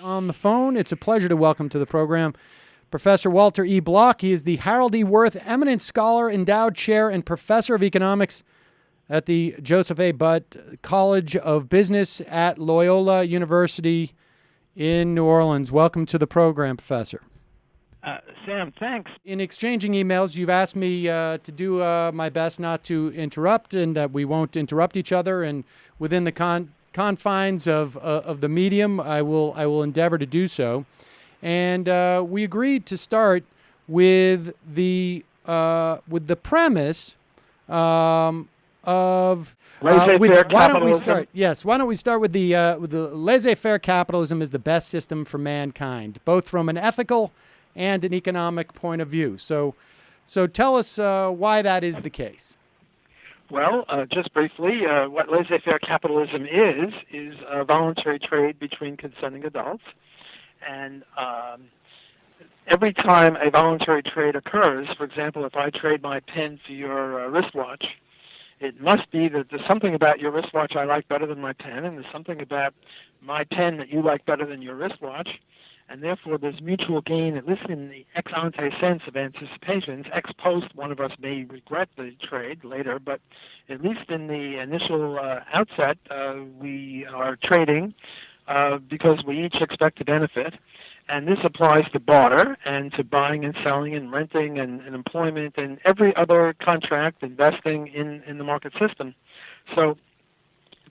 On the phone, it's a pleasure to welcome to the program Professor Walter E. Block. He is the Harold E. Wirth Eminent Scholar, Endowed Chair, and Professor of Economics at the Joseph A. Butt College of Business at Loyola University in New Orleans. Welcome to the program, Professor. Sam, thanks. In exchanging emails, you've asked me to do my best not to interrupt and that we won't interrupt each other. And within the confines of the medium, I will endeavor to do so. And we agreed to start with the premise of laissez-faire capitalism. Why don't we start? Yes, why don't we start with the laissez-faire capitalism is the best system for mankind, both from an ethical and an economic point of view. So tell us why that is the case. Well, just briefly, what laissez-faire capitalism is a voluntary trade between consenting adults. And every time a voluntary trade occurs, for example, if I trade my pen for your wristwatch, it must be that there's something about your wristwatch I like better than my pen, and there's something about my pen that you like better than your wristwatch. And therefore, there's mutual gain, at least in the ex ante sense of anticipations. Ex post, one of us may regret the trade later, but at least in the initial outset, we are trading because we each expect to benefit. And this applies to barter and to buying and selling and renting and employment and every other contract, investing in the market system. So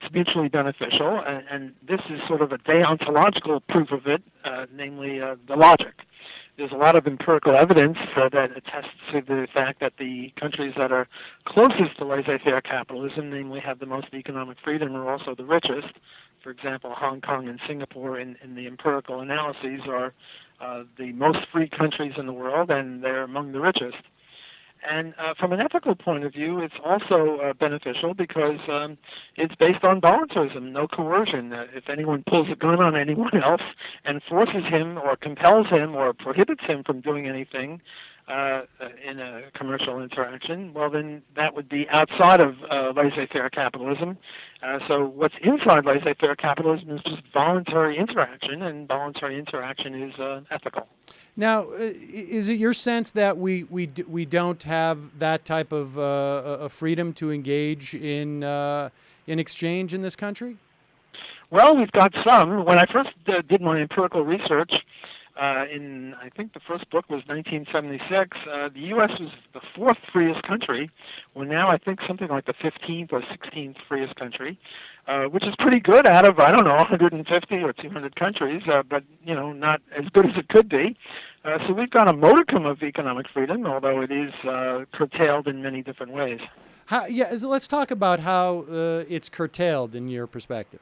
it's mutually beneficial, and this is sort of a deontological proof of it, namely the logic. There's a lot of empirical evidence that attests to the fact that the countries that are closest to laissez-faire capitalism, namely have the most economic freedom, are also the richest. For example, Hong Kong and Singapore in the empirical analyses are the most free countries in the world, and they're among the richest. And from an ethical point of view, it's also beneficial because it's based on voluntarism, no coercion. If anyone pulls a gun on anyone else and forces him or compels him or prohibits him from doing anything in a commercial interaction, well, then that would be outside of laissez-faire capitalism. So what's inside laissez-faire capitalism is just voluntary interaction, and voluntary interaction is ethical. Now, is it your sense that we don't have that type of freedom to engage in exchange in this country? Well, we've got some. When I first did my empirical research, I think the first book was 1976, the U.S. was the fourth freest country. We're now, I think, something like the 15th or 16th freest country, which is pretty good out of, 150 or 200 countries, but, not as good as it could be. So we've got a modicum of economic freedom, although it is curtailed in many different ways. Let's talk about how it's curtailed in your perspective.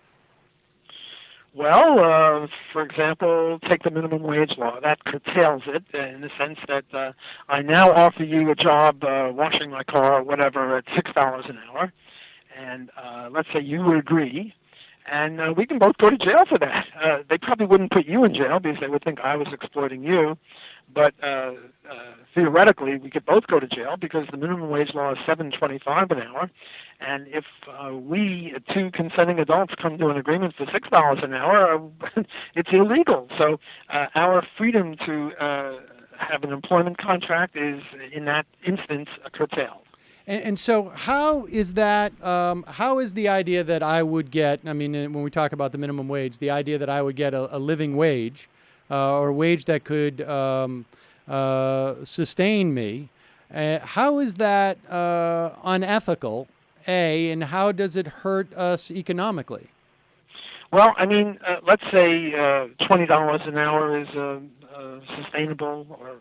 Well, for example, take the minimum wage law. That curtails it in the sense that I now offer you a job washing my car or whatever at $6 an hour, and let's say you would agree, and we can both go to jail for that. They probably wouldn't put you in jail because they would think I was exploiting you, but theoretically we could both go to jail because the minimum wage law is $7.25 an hour. And if we, two consenting adults, come to an agreement for $6 an hour, it's illegal. So our freedom to have an employment contract is, in that instance, curtailed. And so how is that, how is the idea that I would get, when we talk about the minimum wage, the idea that I would get a living wage or a wage that could sustain me, how is that unethical? And how does it hurt us economically? Well, let's say $20 an hour is sustainable, or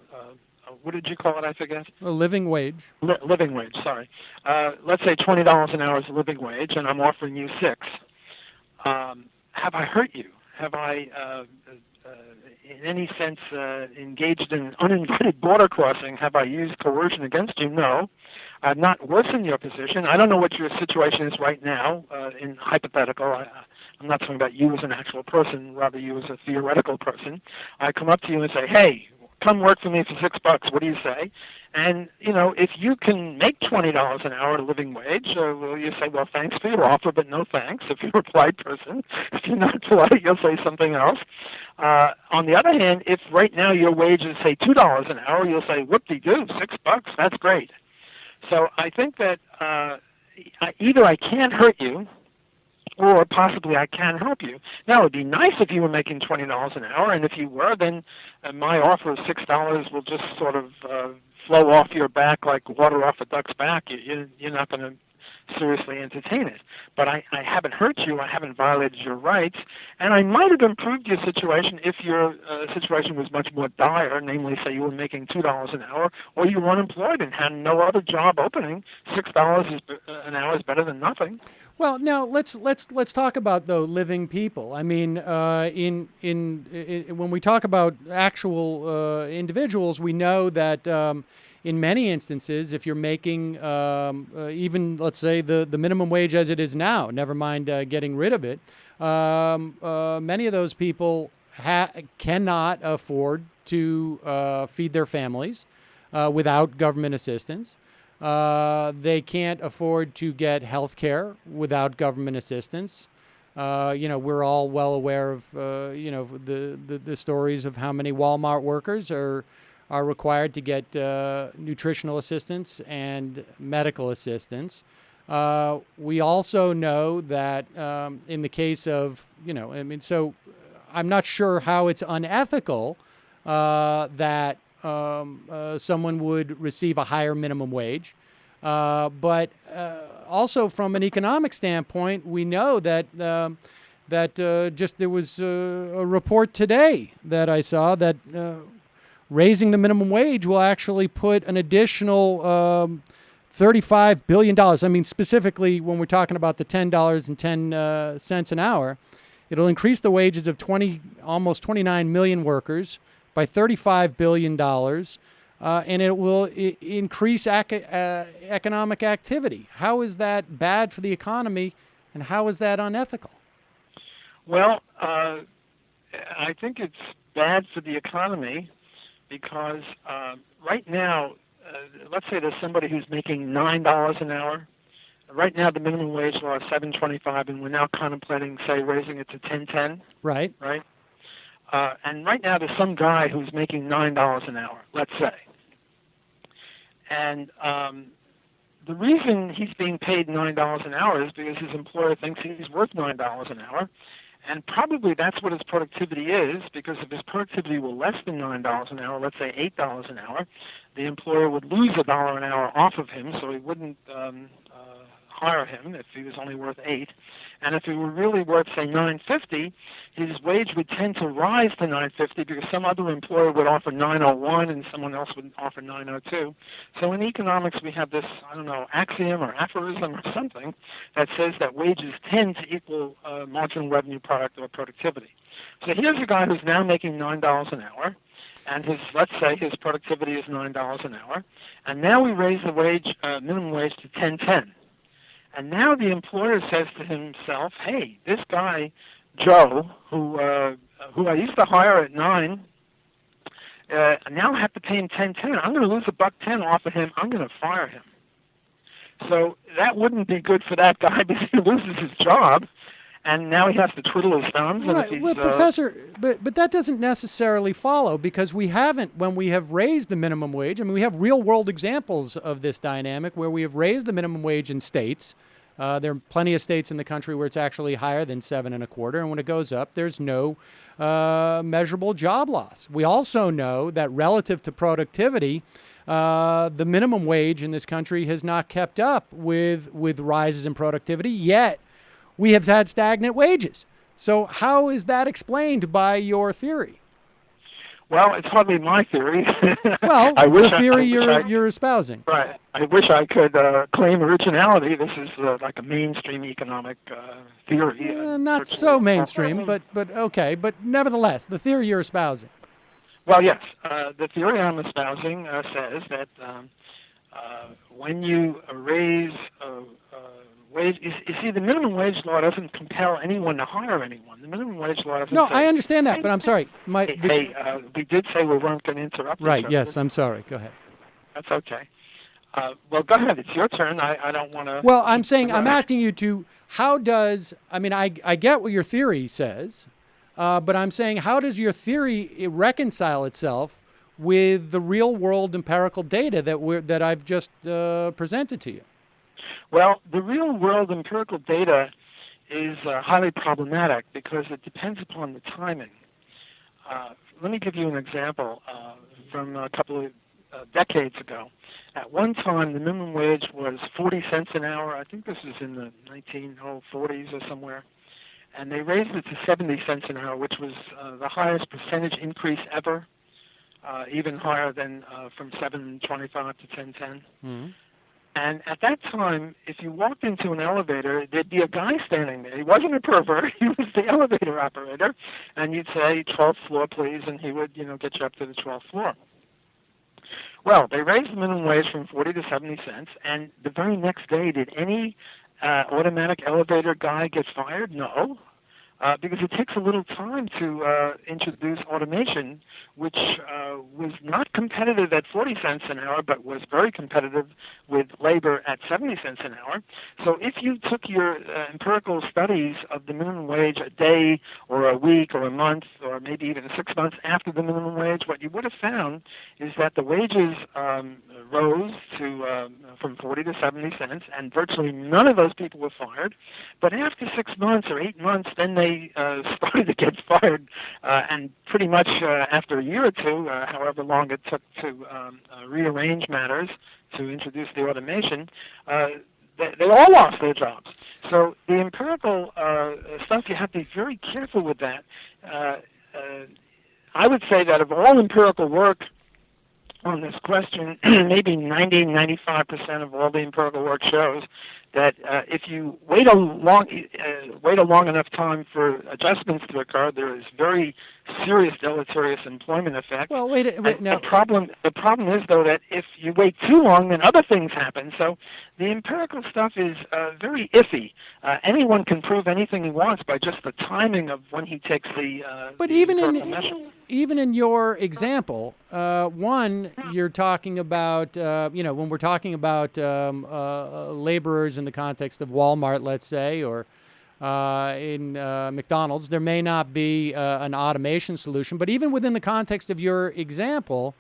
what did you call it? I forget. A living wage. Living wage, sorry. Let's say $20 an hour is a living wage, and I'm offering you $6. Have I hurt you? Have I, in any sense, engaged in an uninvited border crossing? Have I used coercion against you? No. I've not worsened your position. I don't know what your situation is right now, in hypothetical. I'm not talking about you as an actual person, rather you as a theoretical person. I come up to you and say, hey, come work for me for $6. What do you say? And, if you can make $20 an hour a living wage, well, you say, well, thanks for your offer, but no thanks. If you're a polite person, if you're not polite, you'll say something else. On the other hand, if right now your wage is, say, $2 an hour, you'll say, whoop-de-doo, $6, that's great. So I think that either I can't hurt you, or possibly I can help you. Now, it would be nice if you were making $20 an hour, and if you were, then my offer of $6 will just sort of flow off your back like water off a duck's back. You're not going to seriously entertain it. But I haven't hurt you, I haven't violated your rights, and I might have improved your situation if your situation was much more dire, namely, say you were making $2 an hour, or you were unemployed and had no other job opening. $6 an hour is better than nothing. Well, now let's talk about, though, living people. I mean, in when we talk about actual individuals, we know that in many instances, if you're making even, let's say, the minimum wage as it is now, never mind getting rid of it, many of those people cannot afford to feed their families without government assistance. They can't afford to get health care without government assistance. We're all well aware of, the stories of how many Walmart workers are required to get nutritional assistance and medical assistance. We also know that in the case of, so I'm not sure how it's unethical that someone would receive a higher minimum wage. But also from an economic standpoint, we know that just there was a report today that I saw that raising the minimum wage will actually put an additional $35 billion. I mean, specifically when we're talking about the $10.10 an hour, it'll increase the wages of almost 29 million workers by $35 billion, and it will increase economic activity. How is that bad for the economy, and how is that unethical? Well, I think it's bad for the economy because right now, let's say there's somebody who's making $9 an hour. Right now, the minimum wage law is $7.25, and we're now contemplating, say, raising it to $10.10. Right. Right. And right now, there's some guy who's making $9 an hour, let's say. And the reason he's being paid $9 an hour is because his employer thinks he's worth $9 an hour. And probably that's what his productivity is, because if his productivity were less than $9 an hour, let's say $8 an hour, the employer would lose $1 an hour off of him, so he wouldn't hire him if he was only worth $8. And if he were really worth, say, $9.50, his wage would tend to rise to $9.50 because some other employer would offer $9.01 and someone else would offer $9.02. So in economics, we have this, axiom or aphorism or something that says that wages tend to equal marginal revenue product or productivity. So here's a guy who's now making $9 an hour, and let's say his productivity is $9 an hour, and now we raise the minimum wage to $10.10. And now the employer says to himself, hey, this guy, Joe, who I used to hire at $9, now I have to pay him $10.10. I'm going to lose $1.10 off of him. I'm going to fire him. So that wouldn't be good for that guy because he loses his job, and now he has to twiddle his thumbs. Right. And Well, Professor, but that doesn't necessarily follow, because we haven't, when we have raised the minimum wage, we have real-world examples of this dynamic where we have raised the minimum wage in states. There are plenty of states in the country where it's actually higher than 7.25, and when it goes up, there's no measurable job loss. We also know that relative to productivity, the minimum wage in this country has not kept up with rises in productivity, yet we have had stagnant wages. So how is that explained by your theory? Well, it's hardly my theory. Well, the theory you're espousing. Right. I wish I could claim originality. This is like a mainstream economic theory. Not so mainstream, but okay. But nevertheless, the theory you're espousing. Well, yes. The theory I'm espousing says that when you raise wage, you see, the minimum wage law doesn't compel anyone to hire anyone. The minimum wage law doesn't. No, say, I understand that, but I'm sorry. We did say we weren't going to interrupt. Right. Yes, I'm sorry. Go ahead. That's okay. Well, go ahead. It's your turn. I don't want to. Well, I'm asking you to. How does? I get what your theory says, But I'm saying, how does your theory reconcile itself with the real-world empirical data that I've just presented to you? Well, the real-world empirical data is highly problematic because it depends upon the timing. Let me give you an example from a couple of decades ago. At one time, the minimum wage was 40 cents an hour. I think this was in the 1940s or somewhere. And they raised it to 70 cents an hour, which was the highest percentage increase ever, even higher than from 7.25 to 10.10. Mm-hmm. And at that time, if you walked into an elevator, there'd be a guy standing there. He wasn't a pervert. He was the elevator operator. And you'd say, 12th floor, please, and he would, get you up to the 12th floor. Well, they raised the minimum wage from 40 to 70 cents, and the very next day, did any automatic elevator guy get fired? No. Because it takes a little time to introduce automation, which was not competitive at 40 cents an hour, but was very competitive with labor at 70 cents an hour. So if you took your empirical studies of the minimum wage a day or a week or a month or maybe even 6 months after the minimum wage, what you would have found is that the wages rose to from 40 to 70 cents, and virtually none of those people were fired. But after 6 months or 8 months, then they started to get fired, and pretty much after a year or two, however long it took to rearrange matters to introduce the automation, they all lost their jobs. So the empirical stuff, you have to be very careful with that. I would say that of all empirical work on this question, maybe 95% of all the empirical work shows that if you wait a long enough time for adjustments to occur, there is very serious deleterious employment effect. Well, wait now. The problem is, though, that if you wait too long, then other things happen. So the empirical stuff is very iffy. Anyone can prove anything he wants by just the timing of when he takes the But the empirical measure. Even in your example, one, you're talking about, when we're talking about laborers in the context of Walmart, let's say, or in McDonald's, there may not be an automation solution. But even within the context of your example,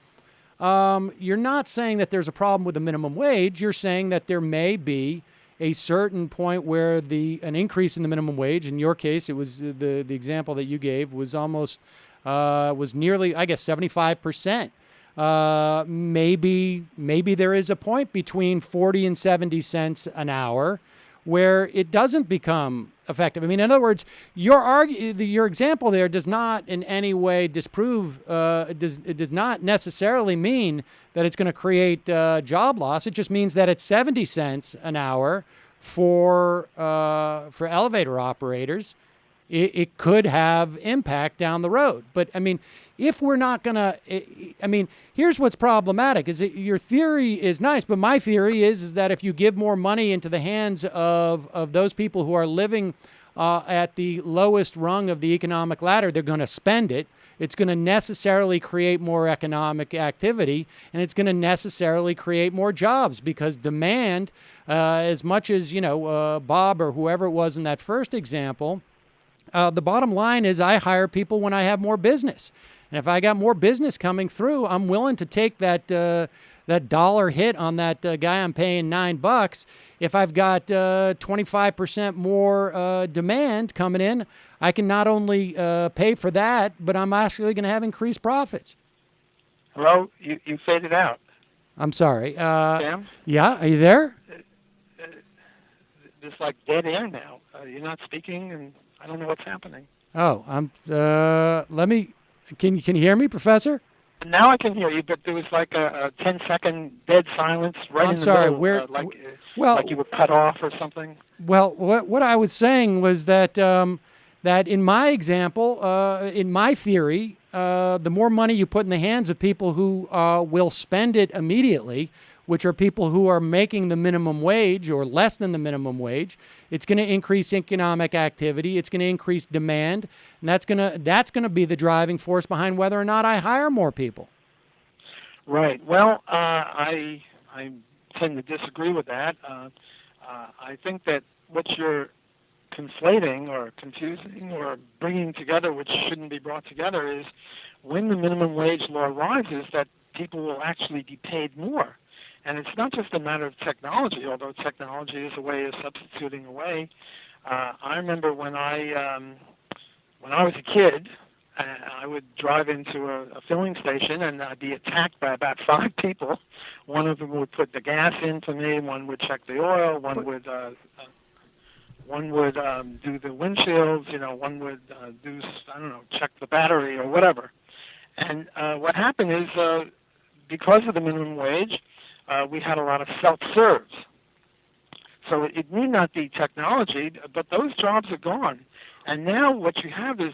you're not saying that there's a problem with the minimum wage. You're saying that there may be a certain point where an increase in the minimum wage, in your case, it was the example that you gave, was almost was nearly, I guess, 75%. Maybe there is a point between 40 and 70 cents an hour where it doesn't become effective. I mean, in other words, your example there does not in any way disprove, it does not necessarily mean that it's going to create job loss. It just means that at 70 cents an hour for elevator operators, it could have impact down the road. But I mean, if we're not going to, here's what's problematic is that your theory is nice, but my theory is that if you give more money into the hands of those people who are living at the lowest rung of the economic ladder, they're going to spend it. It's going to necessarily create more economic activity, and it's going to necessarily create more jobs because demand, as much as, Bob or whoever it was in that first example, the bottom line is I hire people when I have more business. And if I got more business coming through, I'm willing to take that dollar hit on that guy I'm paying $9. If I've got 25% more demand coming in, I can not only pay for that, but I'm actually going to have increased profits. Hello? You faded out. I'm sorry. Sam? Yeah, are you there? It's like dead air now. You're not speaking, and I don't know what's happening. Oh, can you hear me, Professor? Now I can hear you, but there was like a 10-second dead silence right in the middle, like you were cut off or something. Well, what I was saying was that that in my example, in my theory, the more money you put in the hands of people who will spend it immediately, which are people who are making the minimum wage or less than the minimum wage, it's going to increase economic activity. It's going to increase demand, and that's going to be the driving force behind whether or not I hire more people. Right. Well, I tend to disagree with that. I think that what you're conflating or confusing or bringing together, which shouldn't be brought together, is when the minimum wage law rises, that people will actually be paid more. And it's not just a matter of technology, although technology is a way of substituting away. I remember when I was a kid, I would drive into a filling station and I'd be attacked by about 5 people. One of them would put the gas in for me, one would check the oil, one would do the windshields, one would check the battery or whatever. And what happened is, because of the minimum wage, we had a lot of self-serves. So it need not be technology, but those jobs are gone. And now what you have is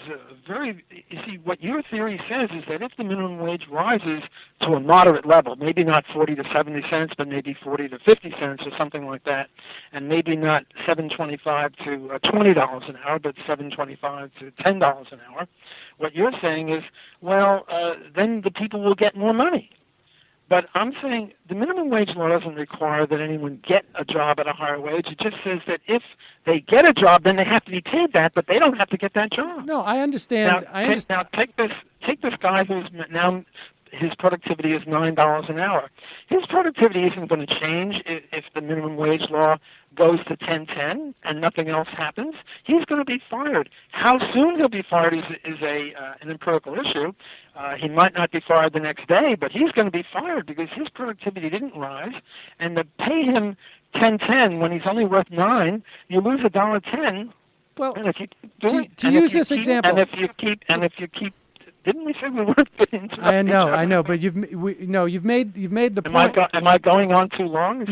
what your theory says is that if the minimum wage rises to a moderate level, maybe not 40 to 70 cents, but maybe 40 to 50 cents or something like that, and maybe not $7.25 to $20 an hour, but $7.25 to $10 an hour, what you're saying is, then the people will get more money. But I'm saying the minimum wage law doesn't require that anyone get a job at a higher wage. It just says that if they get a job, then they have to be paid that, but they don't have to get that job. No, I understand. Now take this guy who's now his productivity is $9 an hour. His productivity isn't going to change if the minimum wage law goes to 10.10 and nothing else happens. He's going to be fired. How soon he'll be fired is an empirical issue. He might not be fired the next day, but he's going to be fired because his productivity didn't rise. And to pay him 10.10 when he's only worth 9, you lose $1.10. Well, and if you to use this example, and if you keep. Didn't we say we weren't going to interrupt I know, but you've made the point. Am I going on too long?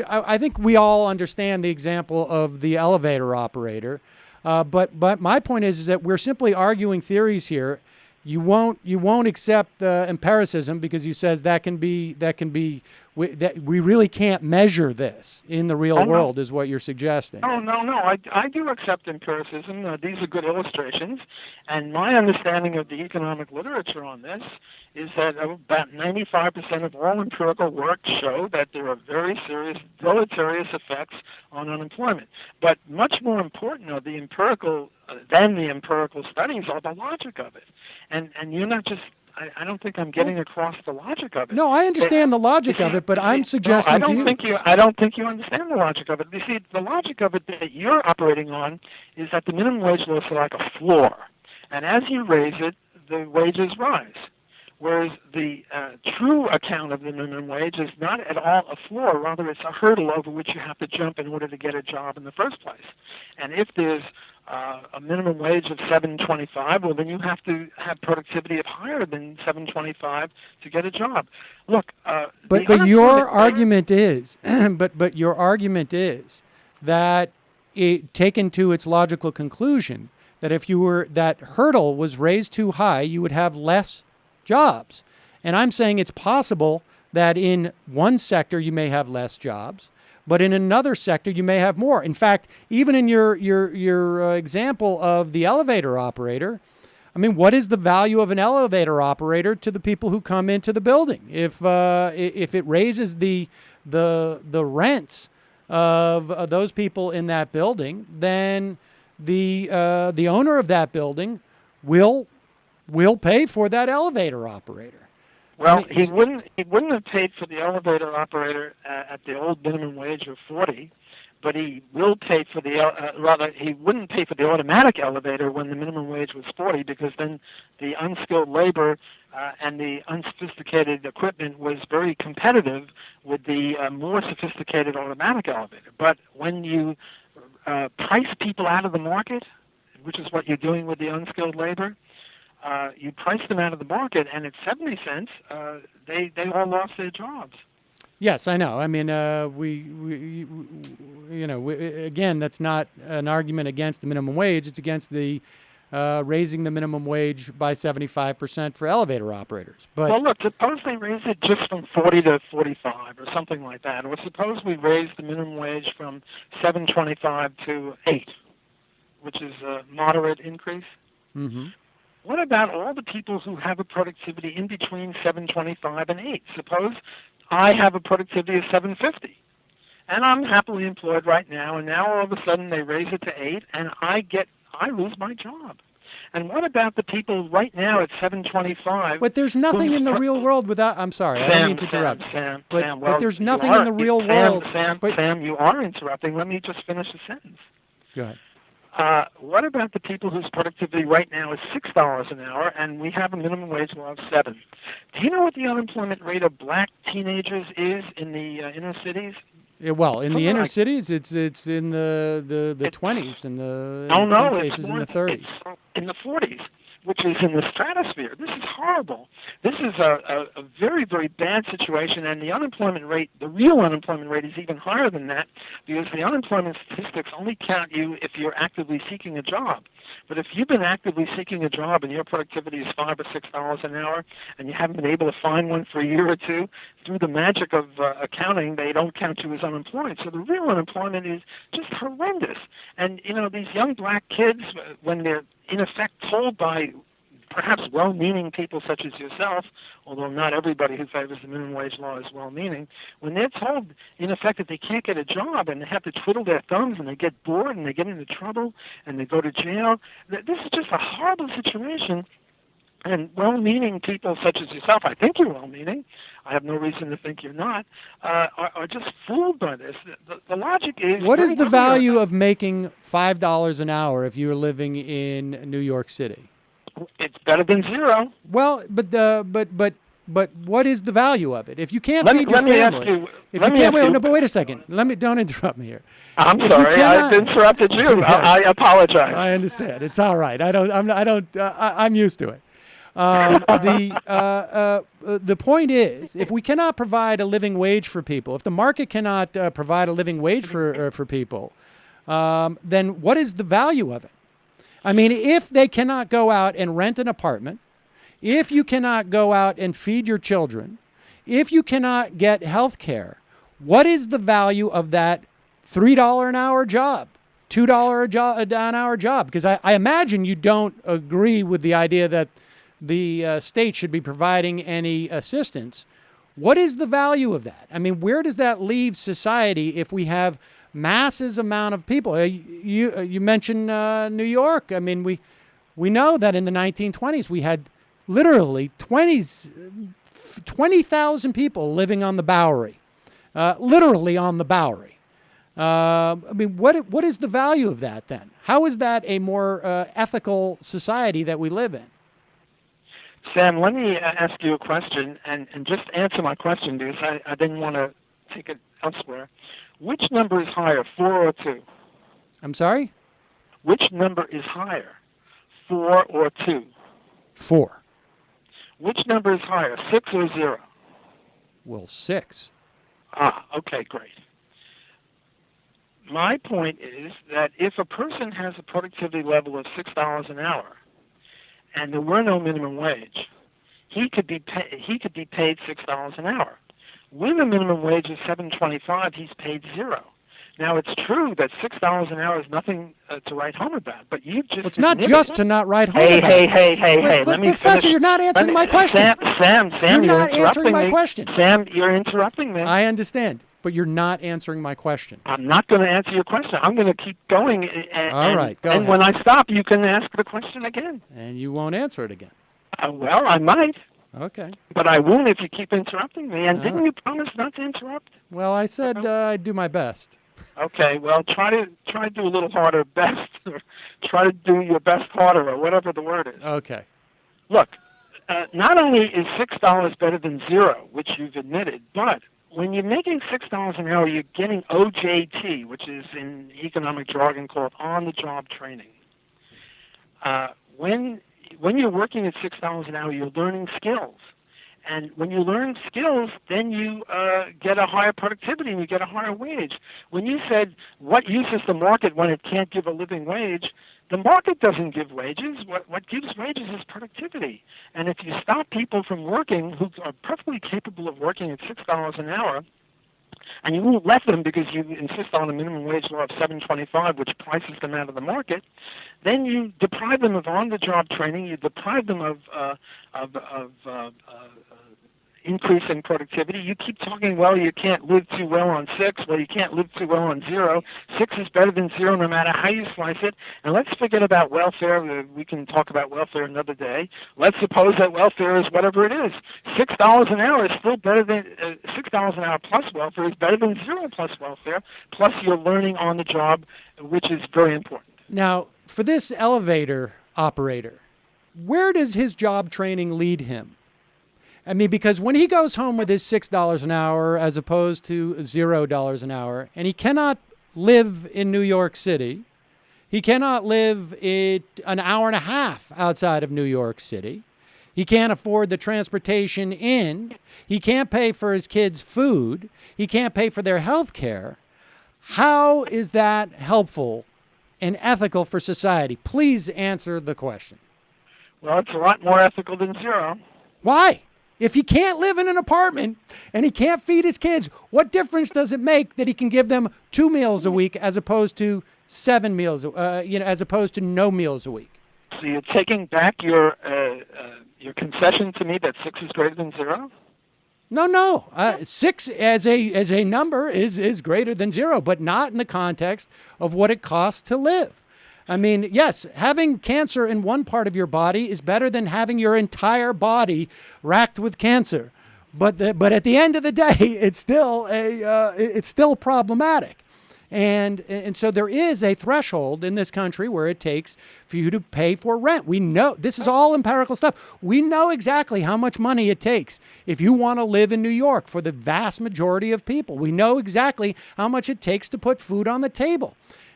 I think we all understand the example of the elevator operator, but my point is that we're simply arguing theories here. You won't accept empiricism because you says that we really can't measure this in the real world, is what you're suggesting. No. I do accept empiricism. These are good illustrations, and my understanding of the economic literature on this is that about 95% of all empirical work show that there are very serious deleterious effects on unemployment. But much more important than the empirical studies are the logic of it. And you're not just, I don't think I'm getting across the logic of it. No, I understand the logic of it, but I'm suggesting I don't think you understand the logic of it. You see, the logic of it that you're operating on is that the minimum wage law is like a floor. And as you raise it, the wages rise. Whereas the true account of the minimum wage is not at all a floor, rather it's a hurdle over which you have to jump in order to get a job in the first place. And if there's a minimum wage of $7.25, well, then you have to have productivity of higher than $7.25 to get a job. Look, but your argument is, but your argument is that taken to its logical conclusion, that if that hurdle was raised too high, you would have less jobs. And I'm saying it's possible that in one sector you may have less jobs, but in another sector you may have more. In fact, even in your example of the elevator operator, I mean, what is the value of an elevator operator to the people who come into the building? If it raises the rents of those people in that building, then the owner of that building will pay for that elevator operator. Well, he wouldn't have paid for the elevator operator at the old minimum wage of 40, but he will pay for he wouldn't pay for the automatic elevator when the minimum wage was 40, because then the unskilled labor and the unsophisticated equipment was very competitive with the more sophisticated automatic elevator. But when you price people out of the market, which is what you're doing with the unskilled labor, you price them out of the market, and at 70 cents, they all lost their jobs. Yes, I know. I mean, again, that's not an argument against the minimum wage. It's against the raising the minimum wage by 75% for elevator operators. But well, look, suppose they raise it just from 40 to 45 or something like that, or suppose we raise the minimum wage from 7.25 to 8, which is a moderate increase. Mm-hmm. What about all the people who have a productivity in between 7.25 and 8? Suppose I have a productivity of 7.50, and I'm happily employed right now, and now all of a sudden they raise it to 8, and I lose my job. And what about the people right now at 725? But there's nothing in the real world without. I'm sorry, I don't mean to interrupt. Sam, but there's nothing in the real world. Sam, you are interrupting. Let me just finish the sentence. Go ahead. What about the people whose productivity right now is $6 an hour, and we have a minimum wage law of 7? Do you know what the unemployment rate of black teenagers is in the inner cities? Yeah, well, in the inner cities, it's in the 20s, and in some cases in the 30s. It's in the 40s, which is in the stratosphere. This is horrible. This is a very, very bad situation, and the unemployment rate, the real unemployment rate, is even higher than that, because the unemployment statistics only count you if you're actively seeking a job. But if you've been actively seeking a job and your productivity is $5 or $6 an hour, and you haven't been able to find one for a year or two, through the magic of accounting, they don't count you as unemployed. So the real unemployment is just horrendous. And, these young black kids, when they're in effect told by perhaps well-meaning people such as yourself, although not everybody who favors the minimum wage law is well-meaning, when they're told, in effect, that they can't get a job and they have to twiddle their thumbs and they get bored and they get into trouble and they go to jail, this is just a horrible situation. And well-meaning people such as yourself, I think you're well-meaning, I have no reason to think you're not, are just fooled by this. The logic is... What is the value of making $5 an hour if you're living in New York City? It's better than zero. Well, but what is the value of it? If you can't feed your family, wait a second. Don't interrupt me here. I'm sorry, I've interrupted you. I apologize. I understand. It's all right. I'm used to it. The point is, if we cannot provide a living wage for people, if the market cannot provide a living wage for people, then what is the value of it? I mean, if they cannot go out and rent an apartment, if you cannot go out and feed your children, if you cannot get health care, what is the value of that $3 an hour job, $2 an hour job? Because I imagine you don't agree with the idea that the state should be providing any assistance. What is the value of that? I mean, where does that leave society if we have masses amount of people? You mentioned New York. I mean, we know that in the 1920s we had literally 20,000 people living on the Bowery, literally on the Bowery. I mean, what is the value of that then? How is that a more ethical society that we live in? Sam, let me ask you a question, and just answer my question, because I didn't want to take it elsewhere. Which number is higher, 4 or 2? I'm sorry? Which number is higher, 4 or 2? 4. Which number is higher, 6 or 0? Well, 6. Okay, great. My point is that if a person has a productivity level of $6 an hour, and there were no minimum wage, he could be paid $6 an hour. With a minimum wage of $7.25, he's paid 0. Now, it's true that $6 an hour is nothing to write home about, but you've just... Well, it's not just to not write home about. Hey, let me Professor, finish. You're not answering my question. Sam, you're not answering my question. Sam, you're interrupting me. I understand, but you're not answering my question. I'm not going to answer your question. I'm going to keep going. All right, go ahead. And when I stop, you can ask the question again. And you won't answer it again. Well, I might. Okay. But I won't if you keep interrupting me. And didn't you promise not to interrupt? Well, I said I'd do my best. Okay. Well, try to do a little harder, best, or try to do your best harder, or whatever the word is. Okay. Look, not only is $6 better than 0, which you've admitted, but when you're making $6 an hour, you're getting OJT, which is in economic jargon called on-the-job training. When you're working at $6 an hour, you're learning skills. And when you learn skills, then you get a higher productivity and you get a higher wage. When you said, what use is the market when it can't give a living wage? The market doesn't give wages. What gives wages is productivity. And if you stop people from working who are perfectly capable of working at $6 an hour, and you won't let them because you insist on a minimum wage law of $7.25, which prices them out of the market, then you deprive them of on-the-job training. You deprive them of increase in productivity. You keep talking, well, you can't live too well on 6. Well, you can't live too well on 0. 6 is better than 0 no matter how you slice it. And let's forget about welfare. We can talk about welfare another day. Let's suppose that welfare is whatever it is. $6 an hour is still better than $6 an hour plus welfare is better than 0 plus welfare. Plus, you're learning on the job, which is very important. Now, for this elevator operator, where does his job training lead him? I mean, because when he goes home with his $6 an hour as opposed to $0 an hour, and he cannot live in New York City, he cannot live an hour and a half outside of New York City, he can't afford the transportation in, he can't pay for his kids' food, he can't pay for their health care. How is that helpful and ethical for society? Please answer the question. Well, it's a lot more ethical than 0. Why? If he can't live in an apartment and he can't feed his kids, what difference does it make that he can give them 2 meals a week as opposed to 7 meals, as opposed to no meals a week? So you're taking back your concession to me that 6 is greater than 0? No. 6 as a number is greater than 0, but not in the context of what it costs to live. I mean, yes, having cancer in one part of your body is better than having your entire body racked with cancer. But at the end of the day, it's still problematic. And so there is a threshold in this country where it takes for you to pay for rent. We know this is all empirical stuff. We know exactly how much money it takes if you want to live in New York for the vast majority of people. We know exactly how much it takes to put food on the table.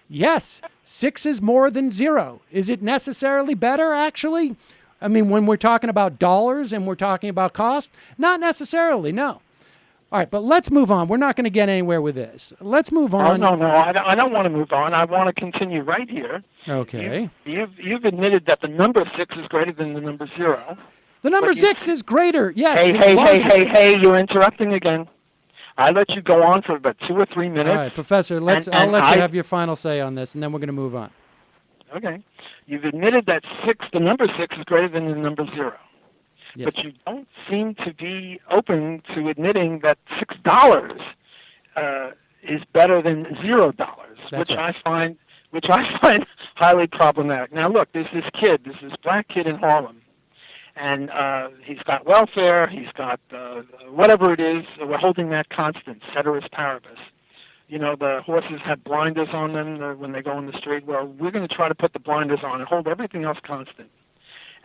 Yes, 6 is more than 0. Is it necessarily better, actually? I mean, when we're talking about dollars and we're talking about cost, not necessarily, no. All right, but let's move on. We're not going to get anywhere with this. Let's move on. Oh, no, I don't want to move on. I want to continue right here. Okay. You've admitted that the number 6 is greater than the number 0. The number 6 is greater, yes. Hey, you're interrupting again. I let you go on for about 2 or 3 minutes. All right, Professor, I'll let you have your final say on this, and then we're going to move on. Okay. You've admitted that the number 6 is greater than the number 0. Yes. But you don't seem to be open to admitting that $6 is better than $0, which I find highly problematic. Now, look, there's this black kid in Harlem, and he's got welfare, he's got whatever it is. We're holding that constant, ceteris paribus. You know, the horses have blinders on them when they go in the street. Well, we're going to try to put the blinders on and hold everything else constant.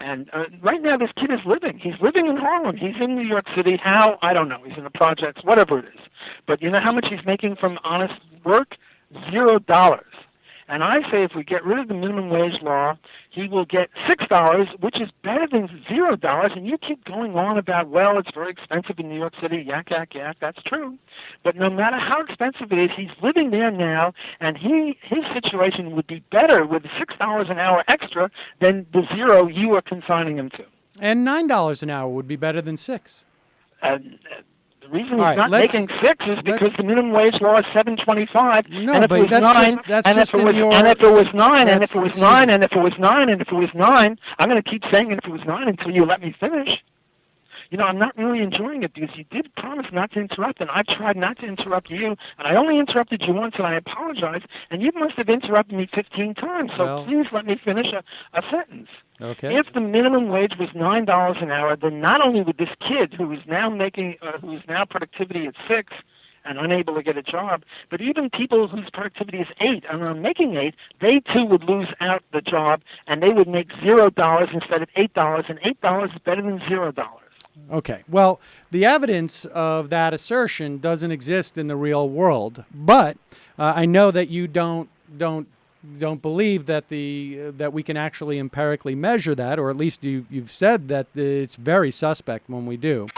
And right now, this kid is living. He's living in Harlem. He's in New York City. How? I don't know. He's in the projects, whatever it is. But you know how much he's making from honest work? $0. And I say if we get rid of the minimum wage law, he will get $6, which is better than $0. And you keep going on about, well, it's very expensive in New York City. Yak, yak, yak. That's true. But no matter how expensive it is, he's living there now, and his situation would be better with $6 an hour extra than the 0 you are consigning him to. And $9 an hour would be better than 6. The reason he's not making 6 is because the minimum wage law is $7.25. No, and if but it was that's 9, just and just if it was, in your. And if it was 9, and that's if it was 9, and if it was 9, and if it was 9, I'm going to keep saying it if it was 9 until you let me finish. You know, I'm not really enjoying it because you did promise not to interrupt, and I've tried not to interrupt you, and I only interrupted you once, and I apologize, and you must have interrupted me 15 times, so please let me finish a sentence. Okay. If the minimum wage was $9 an hour, then not only would this kid who is now productivity at 6 and unable to get a job, but even people whose productivity is 8 and are making 8, they too would lose out the job, and they would make $0 instead of $8, and $8 is better than $0. Okay. Well, the evidence of that assertion doesn't exist in the real world, but I know that you don't believe that that we can actually empirically measure that, or at least you've said that it's very suspect when we do.